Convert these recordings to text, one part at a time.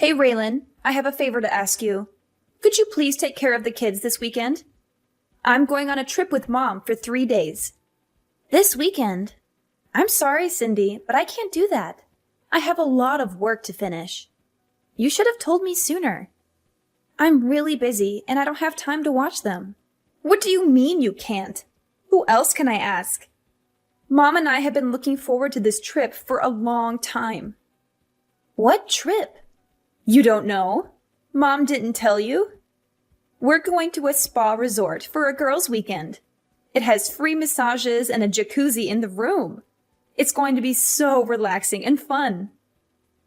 Hey, Raylan, I have a favor to ask you. Could you please take care of the kids this weekend? I'm going on a trip with Mom for 3 days. This weekend? I'm sorry, Cindy, but I can't do that. I have a lot of work to finish. You should have told me sooner. I'm really busy and I don't have time to watch them. What do you mean you can't? Who else can I ask? Mom and I have been looking forward to this trip for a long time. What trip? You don't know? Mom didn't tell you? We're going to a spa resort for a girls' weekend. It has free massages and a jacuzzi in the room. It's going to be so relaxing and fun.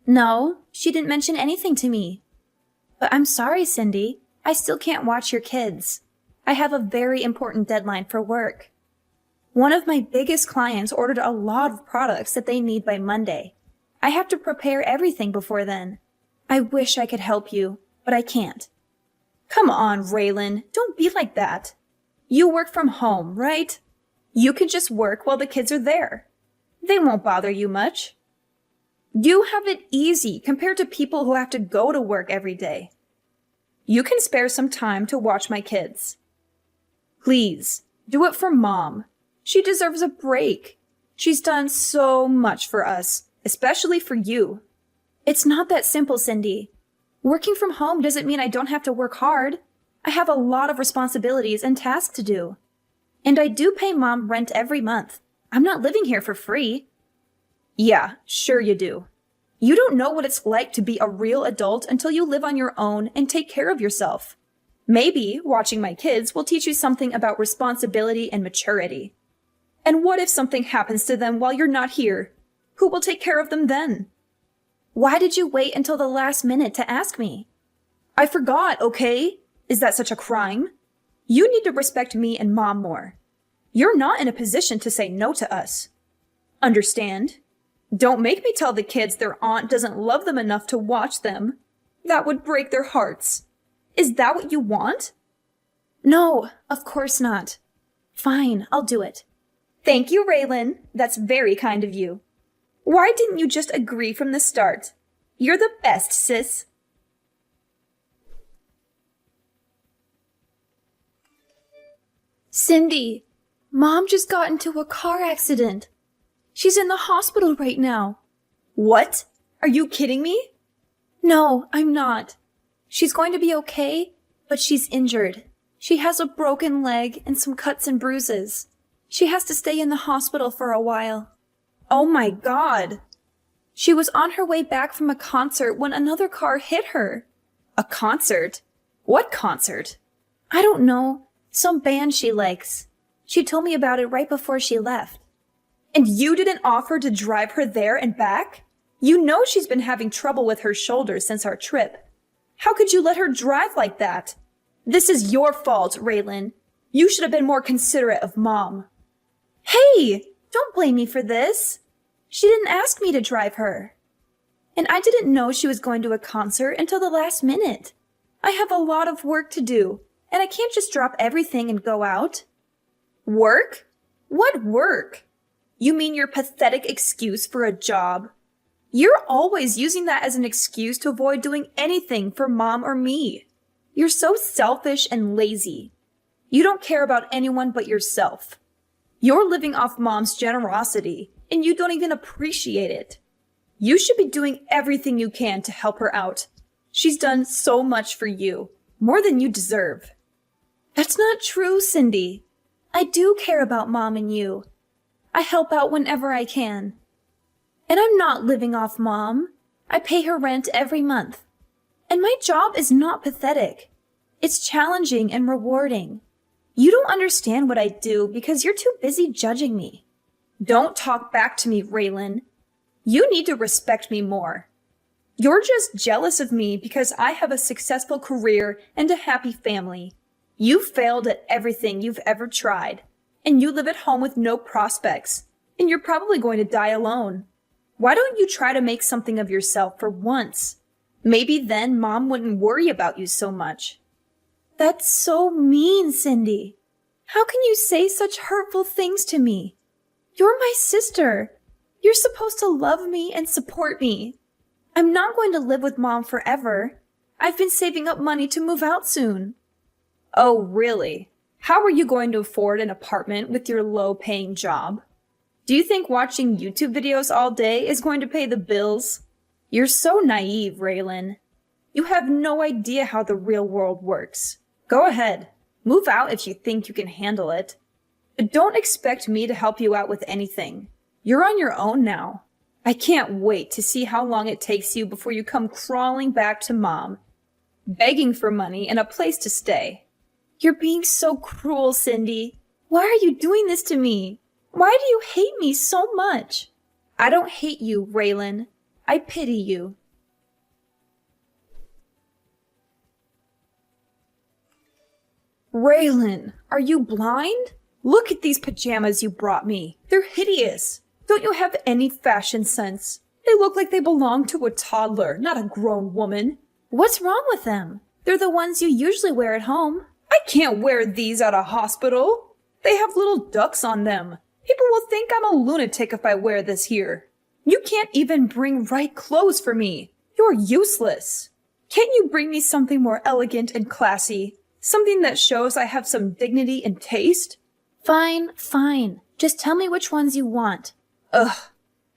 No, she didn't mention anything to me. But I'm sorry, Cindy. I still can't watch your kids. I have a very important deadline for work. One of my biggest clients ordered a lot of products that they need by Monday. I have to prepare everything before then. I wish I could help you, but I can't. Come on, Raylan, don't be like that. You work from home, right? You can just work while the kids are there. They won't bother you much. You have it easy compared to people who have to go to work every day. You can spare some time to watch my kids. Please, do it for Mom. She deserves a break. She's done so much for us, especially for you. It's not that simple, Cindy. Working from home doesn't mean I don't have to work hard. I have a lot of responsibilities and tasks to do. And I do pay Mom rent every month. I'm not living here for free. Yeah, sure you do. You don't know what it's like to be a real adult until you live on your own and take care of yourself. Maybe watching my kids will teach you something about responsibility and maturity. And what if something happens to them while you're not here? Who will take care of them then? Why did you wait until the last minute to ask me? I forgot, okay? Is that such a crime? You need to respect me and Mom more. You're not in a position to say no to us. Understand? Don't make me tell the kids their aunt doesn't love them enough to watch them. That would break their hearts. Is that what you want? No, of course not. Fine, I'll do it. Thank you, Raylan. That's very kind of you. Why didn't you just agree from the start? You're the best, sis. Cindy, Mom just got into a car accident. She's in the hospital right now. What? Are you kidding me? No, I'm not. She's going to be okay, but she's injured. She has a broken leg and some cuts and bruises. She has to stay in the hospital for a while. Oh my God! She was on her way back from a concert when another car hit her. A concert? What concert? I don't know. Some band she likes. She told me about it right before she left. And you didn't offer to drive her there and back? You know she's been having trouble with her shoulder since our trip. How could you let her drive like that? This is your fault, Raylan. You should have been more considerate of Mom. Hey! Don't blame me for this. She didn't ask me to drive her. And I didn't know she was going to a concert until the last minute. I have a lot of work to do, and I can't just drop everything and go out. Work? What work? You mean your pathetic excuse for a job? You're always using that as an excuse to avoid doing anything for Mom or me. You're so selfish and lazy. You don't care about anyone but yourself. You're living off Mom's generosity, and you don't even appreciate it. You should be doing everything you can to help her out. She's done so much for you, more than you deserve. That's not true, Cindy. I do care about Mom and you. I help out whenever I can. And I'm not living off Mom. I pay her rent every month. And my job is not pathetic. It's challenging and rewarding. You don't understand what I do because you're too busy judging me. Don't talk back to me, Raylan. You need to respect me more. You're just jealous of me because I have a successful career and a happy family. You failed at everything you've ever tried, and you live at home with no prospects, and you're probably going to die alone. Why don't you try to make something of yourself for once? Maybe then Mom wouldn't worry about you so much. That's so mean, Cindy. How can you say such hurtful things to me? You're my sister. You're supposed to love me and support me. I'm not going to live with Mom forever. I've been saving up money to move out soon. Oh, really? How are you going to afford an apartment with your low-paying job? Do you think watching YouTube videos all day is going to pay the bills? You're so naive, Raylan. You have no idea how the real world works. Go ahead. Move out if you think you can handle it. But don't expect me to help you out with anything. You're on your own now. I can't wait to see how long it takes you before you come crawling back to Mom, begging for money and a place to stay. You're being so cruel, Cindy. Why are you doing this to me? Why do you hate me so much? I don't hate you, Raylan. I pity you. Raylan, are you blind? Look at these pajamas you brought me. They're hideous. Don't you have any fashion sense? They look like they belong to a toddler, not a grown woman. What's wrong with them? They're the ones you usually wear at home. I can't wear these at a hospital. They have little ducks on them. People will think I'm a lunatic if I wear this here. You can't even bring right clothes for me. You're useless. Can't you bring me something more elegant and classy? Something that shows I have some dignity and taste? Fine, fine. Just tell me which ones you want. Ugh.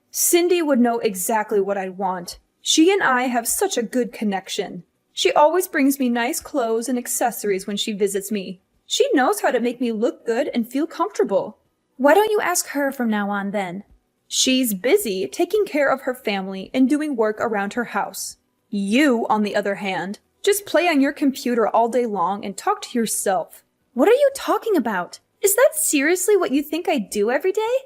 Cindy would know exactly what I want. She and I have such a good connection. She always brings me nice clothes and accessories when she visits me. She knows how to make me look good and feel comfortable. Why don't you ask her from now on then? She's busy taking care of her family and doing work around her house. You, on the other hand, just play on your computer all day long and talk to yourself. What are you talking about? Is that seriously what you think I do every day?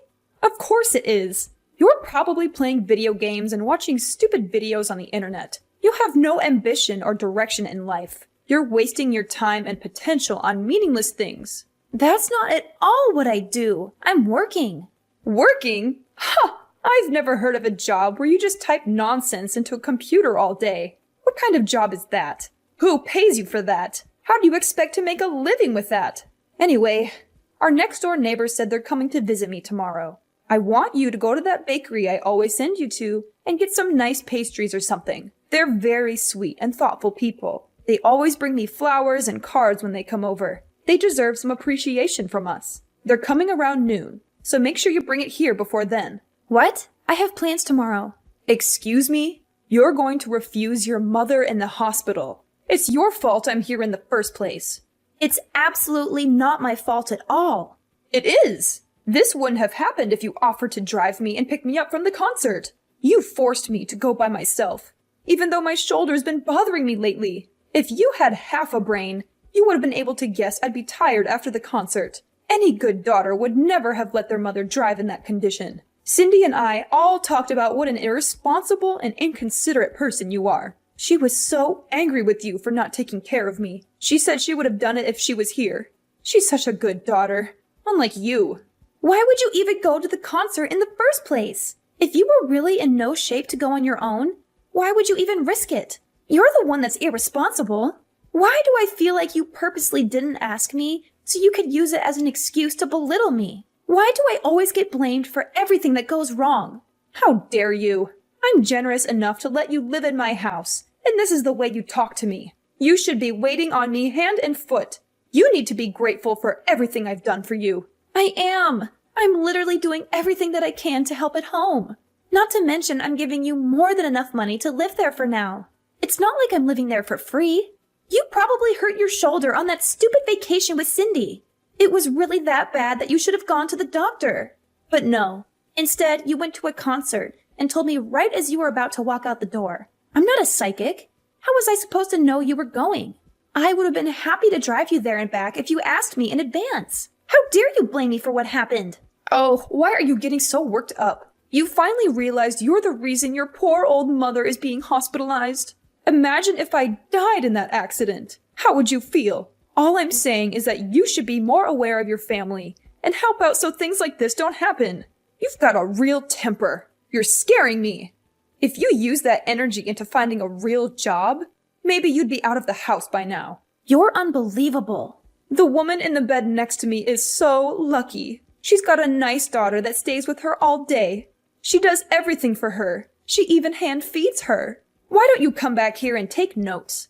Of course it is. You're probably playing video games and watching stupid videos on the internet. You have no ambition or direction in life. You're wasting your time and potential on meaningless things. That's not at all what I do. I'm working. Working? Ha! I've never heard of a job where you just type nonsense into a computer all day. What kind of job is that? Who pays you for that? How do you expect to make a living with that? Anyway, our next door neighbor said they're coming to visit me tomorrow. I want you to go to that bakery I always send you to and get some nice pastries or something. They're very sweet and thoughtful people. They always bring me flowers and cards when they come over. They deserve some appreciation from us. They're coming around noon, so make sure you bring it here before then. What? I have plans tomorrow. Excuse me? You're going to refuse your mother in the hospital. It's your fault I'm here in the first place. It's absolutely not my fault at all. It is. This wouldn't have happened if you offered to drive me and pick me up from the concert. You forced me to go by myself, even though my shoulder's been bothering me lately. If you had half a brain, you would have been able to guess I'd be tired after the concert. Any good daughter would never have let their mother drive in that condition. Cindy and I all talked about what an irresponsible and inconsiderate person you are. She was so angry with you for not taking care of me. She said she would have done it if she was here. She's such a good daughter, unlike you. Why would you even go to the concert in the first place? If you were really in no shape to go on your own, why would you even risk it? You're the one that's irresponsible. Why do I feel like you purposely didn't ask me so you could use it as an excuse to belittle me? Why do I always get blamed for everything that goes wrong? How dare you? I'm generous enough to let you live in my house, and this is the way you talk to me. You should be waiting on me hand and foot. You need to be grateful for everything I've done for you. I am. I'm literally doing everything that I can to help at home. Not to mention I'm giving you more than enough money to live there for now. It's not like I'm living there for free. You probably hurt your shoulder on that stupid vacation with Cindy. It was really that bad that you should have gone to the doctor. But no. Instead, you went to a concert and told me right as you were about to walk out the door. I'm not a psychic. How was I supposed to know you were going? I would have been happy to drive you there and back if you asked me in advance. How dare you blame me for what happened? Oh, why are you getting so worked up? You finally realized you're the reason your poor old mother is being hospitalized. Imagine if I died in that accident. How would you feel? All I'm saying is that you should be more aware of your family and help out so things like this don't happen. You've got a real temper. You're scaring me. If you use that energy into finding a real job, maybe you'd be out of the house by now. You're unbelievable. The woman in the bed next to me is so lucky. She's got a nice daughter that stays with her all day. She does everything for her. She even hand feeds her. Why don't you come back here and take notes?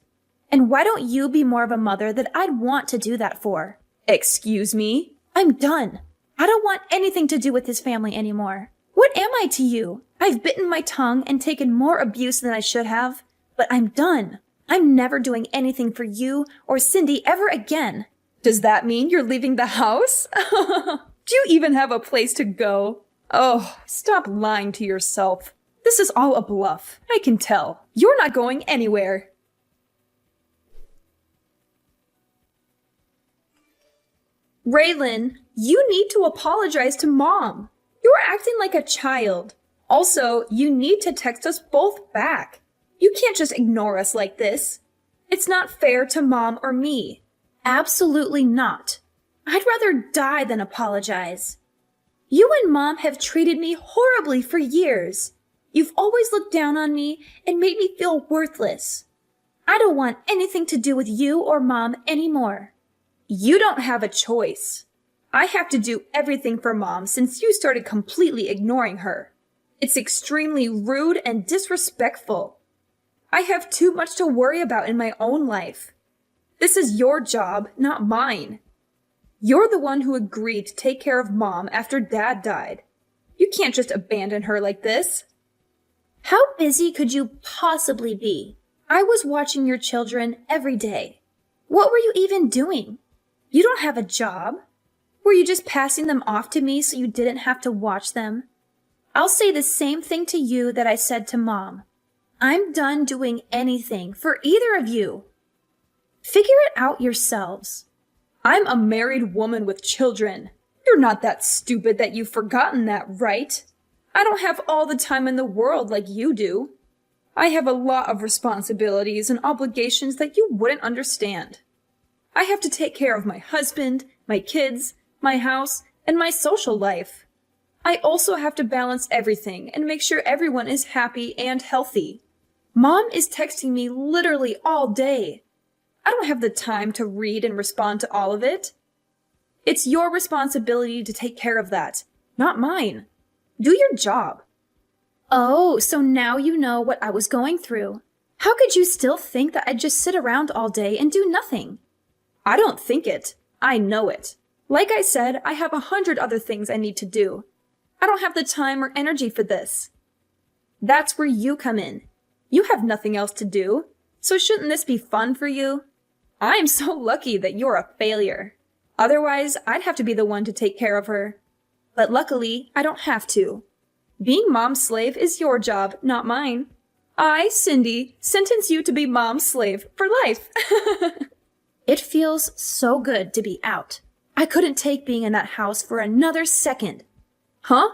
And why don't you be more of a mother that I'd want to do that for? Excuse me? I'm done. I don't want anything to do with his family anymore. What am I to you? I've bitten my tongue and taken more abuse than I should have, but I'm done. I'm never doing anything for you or Cindy ever again. Does that mean you're leaving the house? Do you even have a place to go? Oh, stop lying to yourself. This is all a bluff. I can tell. You're not going anywhere. Raylan, you need to apologize to Mom. You're acting like a child. Also, you need to text us both back. You can't just ignore us like this. It's not fair to Mom or me. Absolutely not. I'd rather die than apologize. You and Mom have treated me horribly for years. You've always looked down on me and made me feel worthless. I don't want anything to do with you or Mom anymore. You don't have a choice. I have to do everything for Mom since you started completely ignoring her. It's extremely rude and disrespectful. I have too much to worry about in my own life. This is your job, not mine. You're the one who agreed to take care of Mom after Dad died. You can't just abandon her like this. How busy could you possibly be? I was watching your children every day. What were you even doing? You don't have a job. Were you just passing them off to me so you didn't have to watch them? I'll say the same thing to you that I said to Mom. I'm done doing anything for either of you. Figure it out yourselves. I'm a married woman with children. You're not that stupid that you've forgotten that, right? I don't have all the time in the world like you do. I have a lot of responsibilities and obligations that you wouldn't understand. I have to take care of my husband, my kids, my house, and my social life. I also have to balance everything and make sure everyone is happy and healthy. Mom is texting me literally all day. I don't have the time to read and respond to all of it. It's your responsibility to take care of that, not mine. Do your job. Oh, so now you know what I was going through. How could you still think that I'd just sit around all day and do nothing? I don't think it. I know it. Like I said, I have 100 other things I need to do. I don't have the time or energy for this. That's where you come in. You have nothing else to do, so shouldn't this be fun for you? I'm so lucky that you're a failure. Otherwise, I'd have to be the one to take care of her. But luckily, I don't have to. Being Mom's slave is your job, not mine. I, Cindy, sentence you to be Mom's slave for life. It feels so good to be out. I couldn't take being in that house for another second. Huh?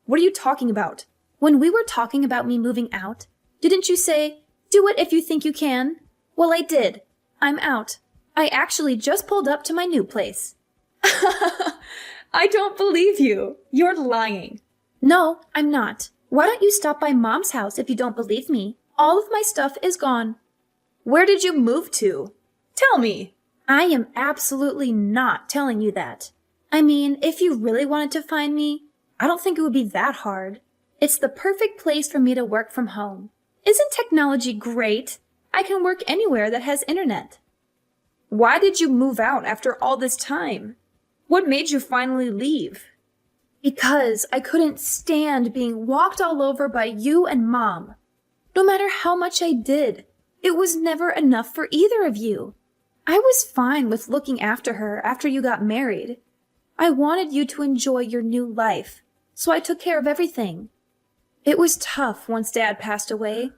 What are you talking about? When we were talking about me moving out, didn't you say, do it if you think you can? Well, I did. I'm out. I actually just pulled up to my new place. I don't believe you. You're lying. No, I'm not. Why don't you stop by Mom's house if you don't believe me? All of my stuff is gone. Where did you move to? Tell me. I am absolutely not telling you that. I mean, if you really wanted to find me, I don't think it would be that hard. It's the perfect place for me to work from home. Isn't technology great? I can work anywhere that has internet. Why did you move out after all this time? What made you finally leave? Because I couldn't stand being walked all over by you and Mom. No matter how much I did, it was never enough for either of you. I was fine with looking after her after you got married. I wanted you to enjoy your new life, so I took care of everything. It was tough once Dad passed away,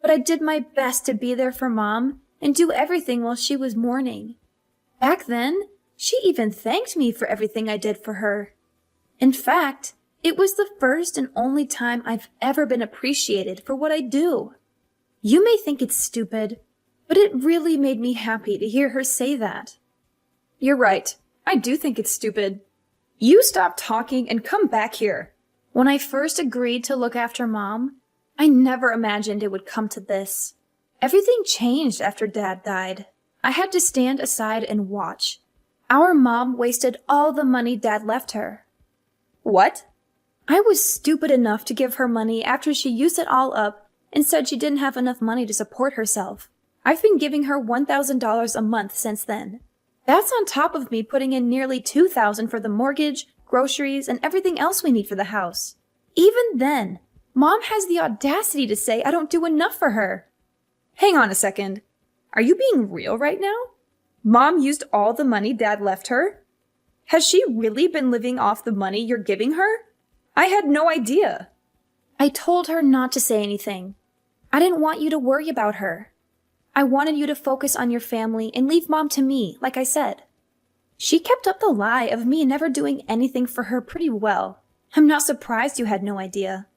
but I did my best to be there for Mom and do everything while she was mourning. Back then, she even thanked me for everything I did for her. In fact, it was the first and only time I've ever been appreciated for what I do. You may think it's stupid, but it really made me happy to hear her say that. You're right. I do think it's stupid. You stop talking and come back here. When I first agreed to look after Mom, I never imagined it would come to this. Everything changed after Dad died. I had to stand aside and watch. Our Mom wasted all the money Dad left her. What? I was stupid enough to give her money after she used it all up and said she didn't have enough money to support herself. I've been giving her $1,000 a month since then. That's on top of me putting in nearly $2,000 for the mortgage, groceries, and everything else we need for the house. Even then, Mom has the audacity to say I don't do enough for her. Hang on a second. Are you being real right now? Mom used all the money Dad left her? Has she really been living off the money you're giving her? I had no idea. I told her not to say anything. I didn't want you to worry about her. I wanted you to focus on your family and leave Mom to me, like I said. She kept up the lie of me never doing anything for her pretty well. I'm not surprised you had no idea.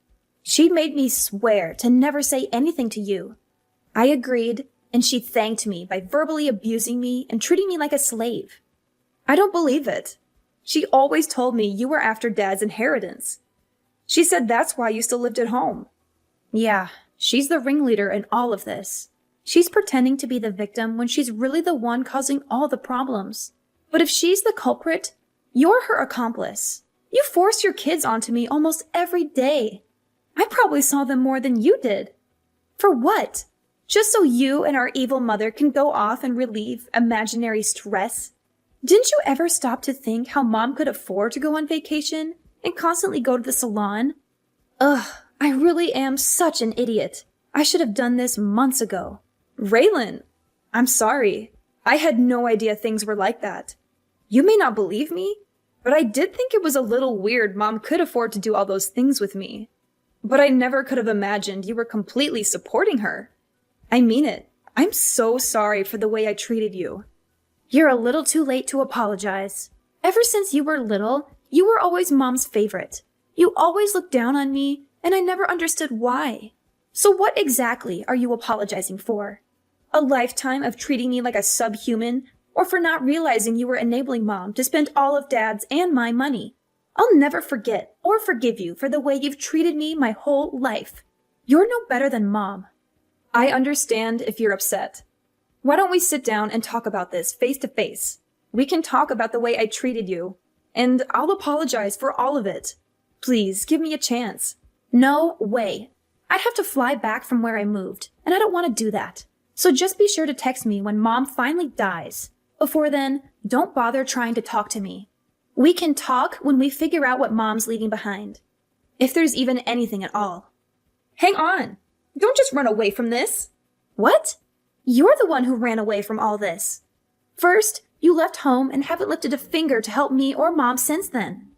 She made me swear to never say anything to you. I agreed, and she thanked me by verbally abusing me and treating me like a slave. I don't believe it. She always told me you were after Dad's inheritance. She said that's why you still lived at home. Yeah, she's the ringleader in all of this. She's pretending to be the victim when she's really the one causing all the problems. But if she's the culprit, you're her accomplice. You force your kids onto me almost every day. I probably saw them more than you did. For what? Just so you and our evil mother can go off and relieve imaginary stress? Didn't you ever stop to think how Mom could afford to go on vacation and constantly go to the salon? Ugh, I really am such an idiot. I should have done this months ago. Raylan, I'm sorry. I had no idea things were like that. You may not believe me, but I did think it was a little weird Mom could afford to do all those things with me. But I never could have imagined you were completely supporting her. I mean it. I'm so sorry for the way I treated you. You're a little too late to apologize. Ever since you were little, you were always Mom's favorite. You always looked down on me, and I never understood why. So what exactly are you apologizing for? A lifetime of treating me like a subhuman, or for not realizing you were enabling Mom to spend all of Dad's and my money? I'll never forget or forgive you for the way you've treated me my whole life. You're no better than Mom. I understand if you're upset. Why don't we sit down and talk about this face to face? We can talk about the way I treated you, and I'll apologize for all of it. Please, give me a chance. No way. I'd have to fly back from where I moved, and I don't want to do that. So just be sure to text me when Mom finally dies. Before then, don't bother trying to talk to me. We can talk when we figure out what Mom's leaving behind. If there's even anything at all. Hang on. Don't just run away from this. What? You're the one who ran away from all this. First, you left home and haven't lifted a finger to help me or Mom since then.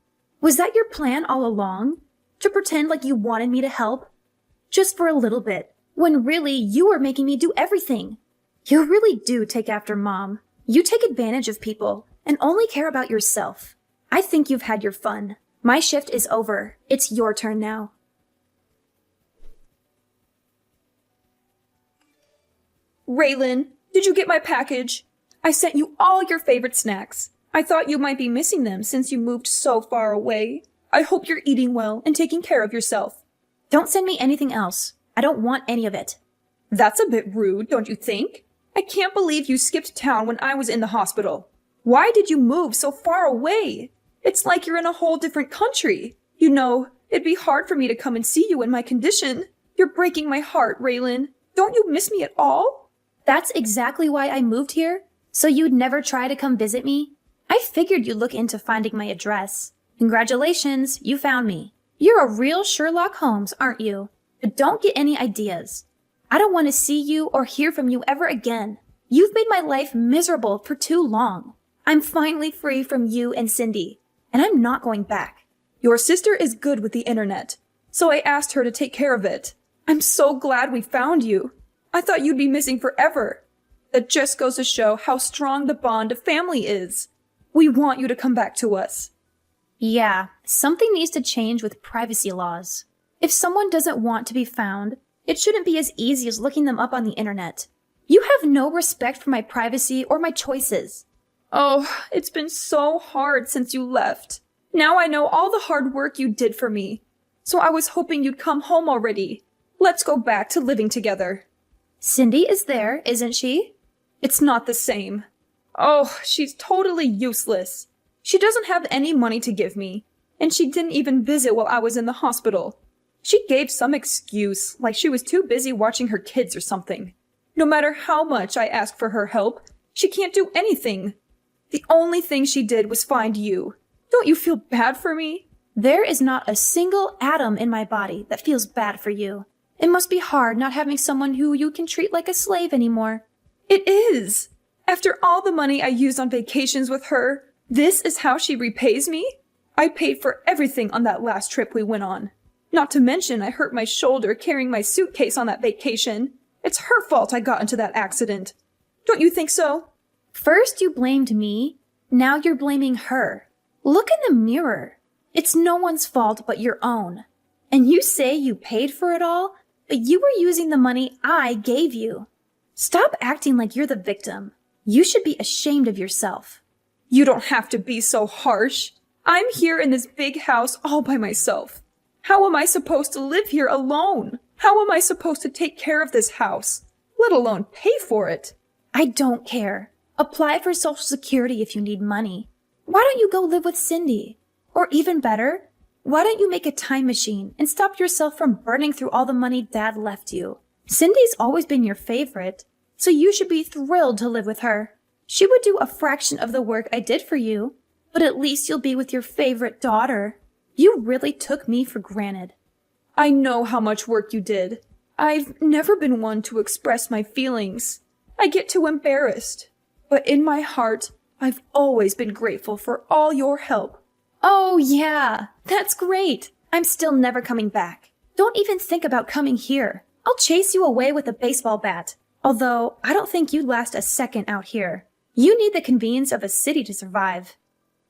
Was that your plan all along? To pretend like you wanted me to help? Just for a little bit, when really you were making me do everything. You really do take after Mom. You take advantage of people and only care about yourself. I think you've had your fun. My shift is over. It's your turn now. Raylan, did you get my package? I sent you all your favorite snacks. I thought you might be missing them since you moved so far away. I hope you're eating well and taking care of yourself. Don't send me anything else. I don't want any of it. That's a bit rude, don't you think? I can't believe you skipped town when I was in the hospital. Why did you move so far away? It's like you're in a whole different country. You know, it'd be hard for me to come and see you in my condition. You're breaking my heart, Raylan. Don't you miss me at all? That's exactly why I moved here, so you'd never try to come visit me. I figured you'd look into finding my address. Congratulations, you found me. You're a real Sherlock Holmes, aren't you? But don't get any ideas. I don't want to see you or hear from you ever again. You've made my life miserable for too long. I'm finally free from you and Cindy, and I'm not going back. Your sister is good with the internet, so I asked her to take care of it. I'm so glad we found you. I thought you'd be missing forever. That just goes to show how strong the bond of family is. We want you to come back to us. Yeah, something needs to change with privacy laws. If someone doesn't want to be found, it shouldn't be as easy as looking them up on the internet. You have no respect for my privacy or my choices. Oh, it's been so hard since you left. Now I know all the hard work you did for me. So I was hoping you'd come home already. Let's go back to living together. Cindy is there, isn't she? It's not the same. Oh, she's totally useless. She doesn't have any money to give me, and she didn't even visit while I was in the hospital. She gave some excuse, like she was too busy watching her kids or something. No matter how much I ask for her help, she can't do anything. The only thing she did was find you. Don't you feel bad for me? There is not a single atom in my body that feels bad for you. It must be hard not having someone who you can treat like a slave anymore. It is. After all the money I used on vacations with her, this is how she repays me? I paid for everything on that last trip we went on. Not to mention I hurt my shoulder carrying my suitcase on that vacation. It's her fault I got into that accident. Don't you think so? First you blamed me, now you're blaming her. Look in the mirror. It's no one's fault but your own. And you say you paid for it all, but you were using the money I gave you. Stop acting like you're the victim. You should be ashamed of yourself. You don't have to be so harsh. I'm here in this big house all by myself. How am I supposed to live here alone? How am I supposed to take care of this house, let alone pay for it? I don't care. Apply for Social Security if you need money. Why don't you go live with Cindy? Or even better, why don't you make a time machine and stop yourself from burning through all the money Dad left you? Cindy's always been your favorite, so you should be thrilled to live with her. She would do a fraction of the work I did for you, but at least you'll be with your favorite daughter. You really took me for granted. I know how much work you did. I've never been one to express my feelings. I get too embarrassed. But in my heart, I've always been grateful for all your help. Oh, yeah, that's great. I'm still never coming back. Don't even think about coming here. I'll chase you away with a baseball bat. Although, I don't think you'd last a second out here. You need the convenience of a city to survive.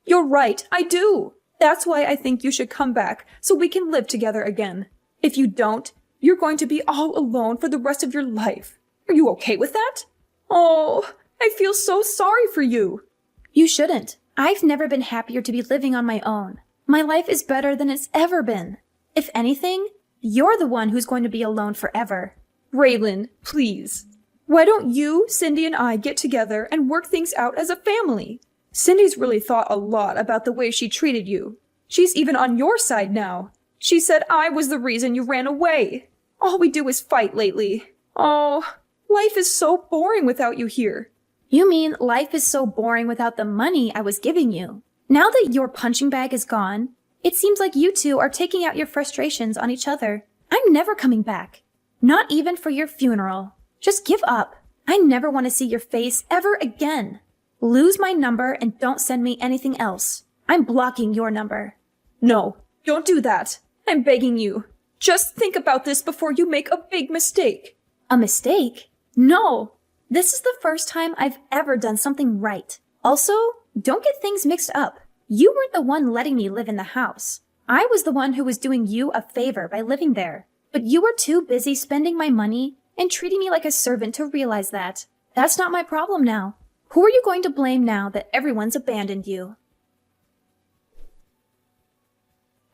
You're right, I do. That's why I think you should come back so we can live together again. If you don't, you're going to be all alone for the rest of your life. Are you okay with that? Oh, I feel so sorry for you. You shouldn't. I've never been happier to be living on my own. My life is better than it's ever been. If anything, you're the one who's going to be alone forever. Raylan, please. Why don't you, Cindy, and I get together and work things out as a family? Cindy's really thought a lot about the way she treated you. She's even on your side now. She said I was the reason you ran away. All we do is fight lately. Oh, life is so boring without you here. You mean life is so boring without the money I was giving you? Now that your punching bag is gone, it seems like you two are taking out your frustrations on each other. I'm never coming back. Not even for your funeral. Just give up. I never want to see your face ever again. Lose my number and don't send me anything else. I'm blocking your number. No, don't do that. I'm begging you. Just think about this before you make a big mistake. A mistake? No. This is the first time I've ever done something right. Also, don't get things mixed up. You weren't the one letting me live in the house. I was the one who was doing you a favor by living there. But you were too busy spending my money and treating me like a servant to realize that. That's not my problem now. Who are you going to blame now that everyone's abandoned you?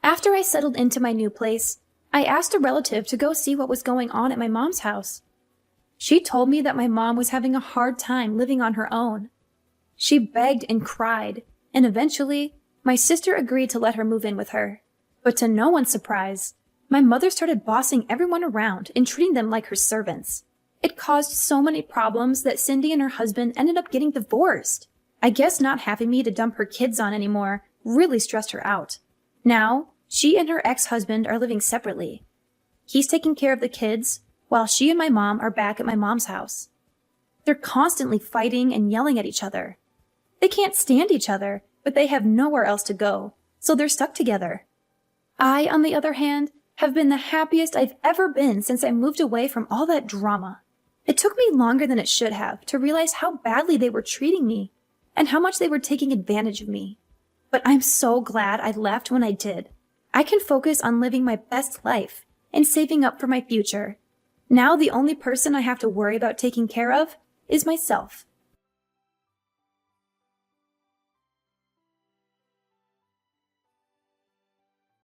After I settled into my new place, I asked a relative to go see what was going on at my mom's house. She told me that my mom was having a hard time living on her own. She begged and cried, and eventually, my sister agreed to let her move in with her. But to no one's surprise, my mother started bossing everyone around and treating them like her servants. It caused so many problems that Cindy and her husband ended up getting divorced. I guess not having me to dump her kids on anymore really stressed her out. Now, she and her ex-husband are living separately. He's taking care of the kids, while she and my mom are back at my mom's house. They're constantly fighting and yelling at each other. They can't stand each other, but they have nowhere else to go, so they're stuck together. I, on the other hand, have been the happiest I've ever been since I moved away from all that drama. It took me longer than it should have to realize how badly they were treating me and how much they were taking advantage of me. But I'm so glad I left when I did. I can focus on living my best life and saving up for my future. Now the only person I have to worry about taking care of is myself.